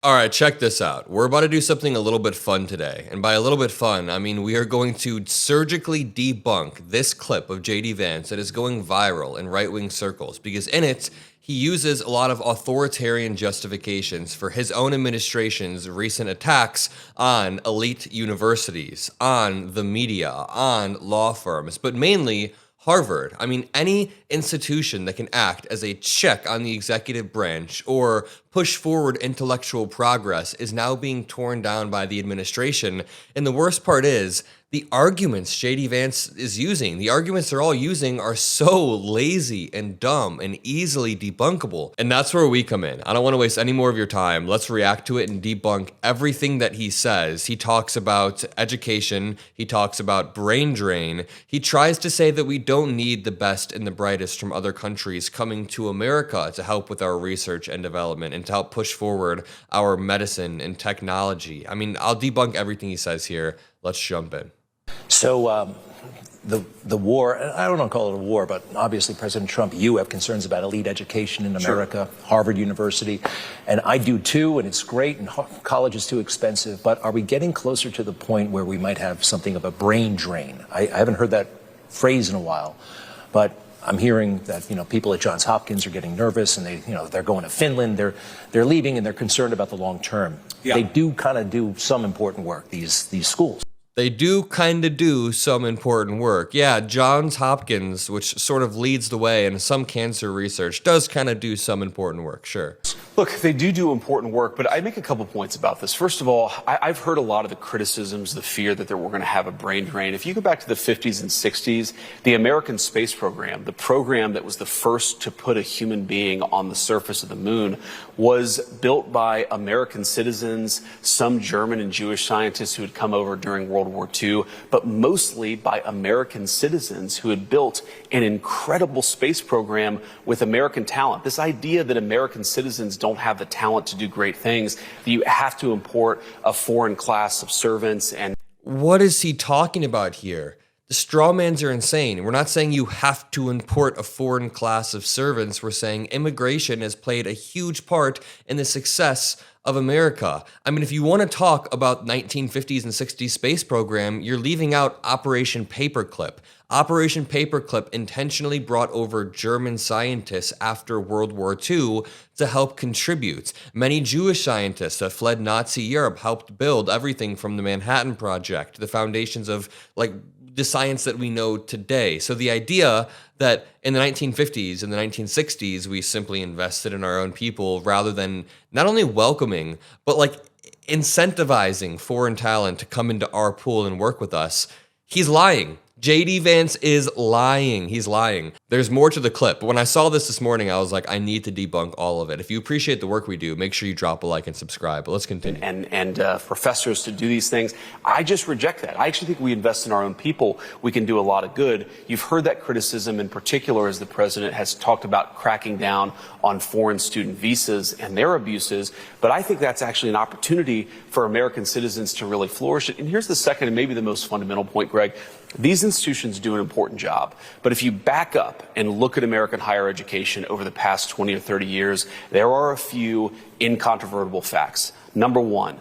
All right, check this out. We're about to do something a little bit fun today. And by a little bit fun, I mean we are going to surgically debunk this clip of JD Vance that is going viral in right-wing circles because in it, he uses a lot of authoritarian justifications for his own administration's recent attacks on elite universities, on the media, on law firms, but mainly Harvard. I mean, any institution that can act as a check on the executive branch or push forward intellectual progress is now being torn down by the administration. And the worst part is, the arguments JD Vance is using, the arguments they're all using are so lazy and dumb and easily debunkable. And that's where we come in. I don't want to waste any more of your time. Let's react to it and debunk everything that he says. He talks about education. He talks about brain drain. He tries to say that we don't need the best and the brightest from other countries coming to America to help with our research and development and to help push forward our medicine and technology. I mean, I'll debunk everything he says here. Let's jump in. So the war, I don't want to call it a war, but obviously President Trump, you have concerns about elite education in America, sure. Harvard University, and I do too, and it's great, and college is too expensive, but are we getting closer to the point where we might have something of a brain drain? I haven't heard that phrase in a while, but I'm hearing that, people at Johns Hopkins are getting nervous and they're going to Finland, they're leaving and they're concerned about the long term. Yeah. They do kind of do some important work, these schools. They do kind of do some important work. Yeah, Johns Hopkins, which sort of leads the way in some cancer research, does kind of do some important work, sure. Look, they do important work, but I make a couple points about this. First of all, I've heard a lot of the criticisms, the fear that we're going to have a brain drain. If you go back to the 50s and 60s, the American space program, the program that was the first to put a human being on the surface of the moon, was built by American citizens, some German and Jewish scientists who had come over during World War II, but mostly by American citizens who had built an incredible space program with American talent. This idea that American citizens don't have the talent to do great things, that you have to import a foreign class of servants. And what is he talking about here? The strawmans are insane. We're not saying you have to import a foreign class of servants. We're saying immigration has played a huge part in the success of America. I mean, if you want to talk about 1950s and 60s space program, you're leaving out Operation Paperclip. Operation Paperclip intentionally brought over German scientists after World War II to help contribute. Many Jewish scientists that fled Nazi Europe helped build everything from the Manhattan Project, the foundations of the science that we know today. So the idea that in the 1950s and the 1960s, we simply invested in our own people rather than not only welcoming, but incentivizing foreign talent to come into our pool and work with us, he's lying. JD Vance is lying. He's lying. There's more to the clip, but when I saw this morning, I was like, I need to debunk all of it. If you appreciate the work we do, make sure you drop a like and subscribe. But let's continue. And professors to do these things, I just reject that. I actually think we invest in our own people, we can do a lot of good. You've heard that criticism in particular as the president has talked about cracking down on foreign student visas and their abuses, but I think that's actually an opportunity for American citizens to really flourish. And here's the second and maybe the most fundamental point, Greg. These institutions do an important job, but if you back up and look at American higher education over the past 20 or 30 years, there are a few incontrovertible facts. Number one,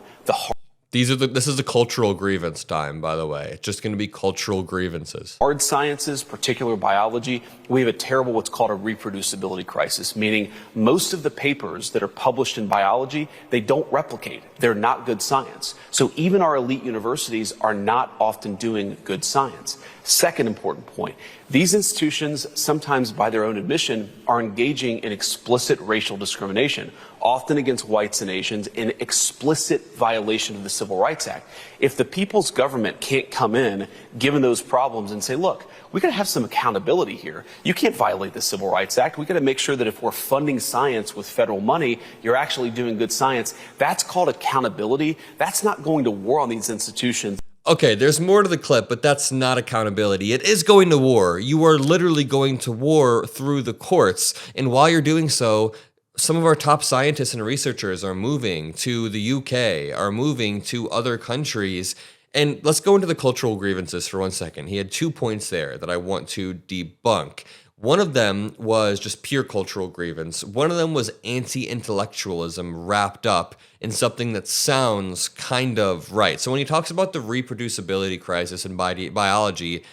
this is the cultural grievance time, by the way. It's just going to be cultural grievances. Hard sciences, particular biology, we have a terrible what's called a reproducibility crisis, meaning most of the papers that are published in biology, they don't replicate. They're not good science. So even our elite universities are not often doing good science. Second important point, these institutions, sometimes by their own admission, are engaging in explicit racial discrimination, often against whites and Asians, in explicit violation of the Civil Rights Act. If the people's government can't come in, given those problems, and say, look, we got to have some accountability here. You can't violate the Civil Rights Act. We got to make sure that if we're funding science with federal money, you're actually doing good science. That's called accountability. That's not going to war on these institutions. Okay, there's more to the clip, but that's not accountability. It is going to war. You are literally going to war through the courts. And while you're doing so, some of our top scientists and researchers are moving to the UK, are moving to other countries. And let's go into the cultural grievances for 1 second. He had 2 points there that I want to debunk. One of them was just pure cultural grievance. One of them was anti-intellectualism wrapped up in something that sounds kind of right. So when he talks about the reproducibility crisis in biology,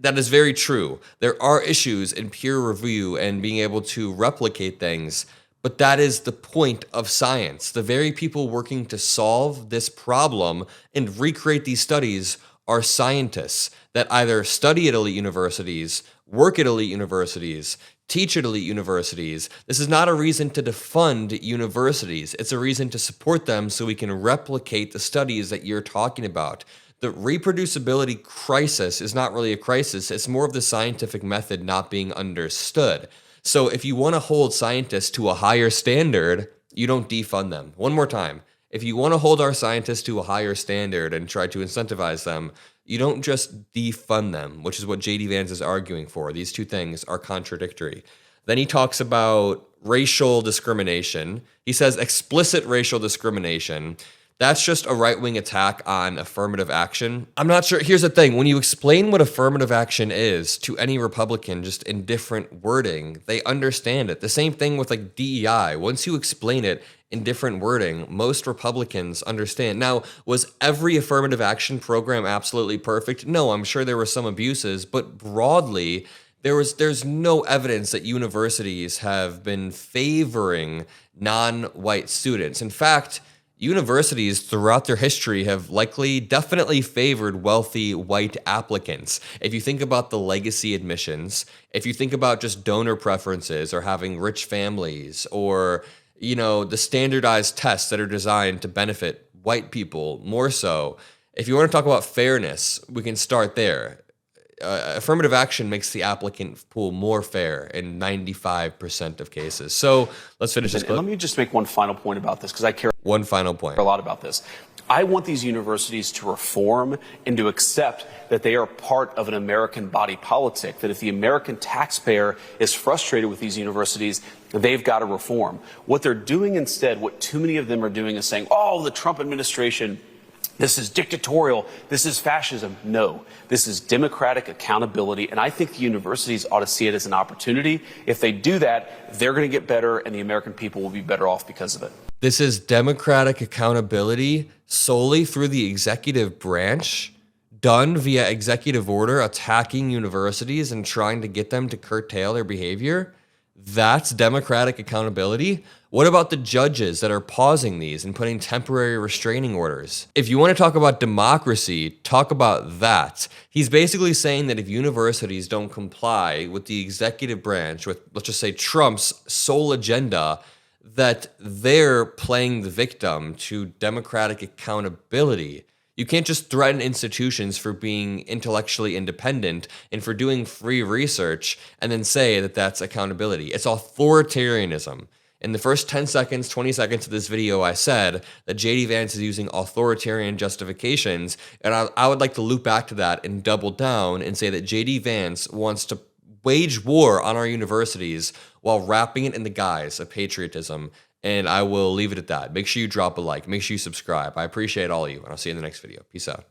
that is very true. There are issues in peer review and being able to replicate things, but that is the point of science. The very people working to solve this problem and recreate these studies are scientists that either study at elite universities, work at elite universities, teach at elite universities. This is not a reason to defund universities. It's a reason to support them so we can replicate the studies that you're talking about. The reproducibility crisis is not really a crisis. It's more of the scientific method not being understood. So if you want to hold scientists to a higher standard, you don't defund them. One more time. If you want to hold our scientists to a higher standard and try to incentivize them, you don't just defund them, which is what J.D. Vance is arguing for. These two things are contradictory. Then he talks about racial discrimination. He says explicit racial discrimination. That's just a right-wing attack on affirmative action. I'm not sure. Here's the thing. When you explain what affirmative action is to any Republican, just in different wording, they understand it. The same thing with like DEI. Once you explain it in different wording, most Republicans understand. Now, was every affirmative action program absolutely perfect? No, I'm sure there were some abuses, but broadly, there's no evidence that universities have been favoring non-white students. In fact, universities throughout their history have definitely favored wealthy white applicants. If you think about the legacy admissions, if you think about just donor preferences or having rich families or, the standardized tests that are designed to benefit white people more so, if you want to talk about fairness, we can start there. Affirmative action makes the applicant pool more fair in 95% of cases. So let's finish this clip. Let me just make one final point about this because I care one final point a lot about this. I want these universities to reform and to accept that they are part of an American body politic, that if the American taxpayer is frustrated with these universities, they've got to reform. What they're doing instead, what too many of them are doing is saying, oh, the Trump administration, this is dictatorial, this is fascism. No, this is democratic accountability, and I think the universities ought to see it as an opportunity. If they do that, they're going to get better, and the American people will be better off because of it. This is democratic accountability solely through the executive branch, done via executive order, attacking universities and trying to get them to curtail their behavior. That's democratic accountability. What about the judges that are pausing these and putting temporary restraining orders? If you want to talk about democracy, talk about that. He's basically saying that if universities don't comply with the executive branch, with, let's just say, Trump's sole agenda, that they're playing the victim to democratic accountability. You can't just threaten institutions for being intellectually independent and for doing free research and then say that that's accountability. It's authoritarianism. In the first 10 seconds, 20 seconds of this video, I said that J.D. Vance is using authoritarian justifications, and I would like to loop back to that and double down and say that J.D. Vance wants to wage war on our universities while wrapping it in the guise of patriotism. And I will leave it at that. Make sure you drop a like. Make sure you subscribe. I appreciate all of you, and I'll see you in the next video. Peace out.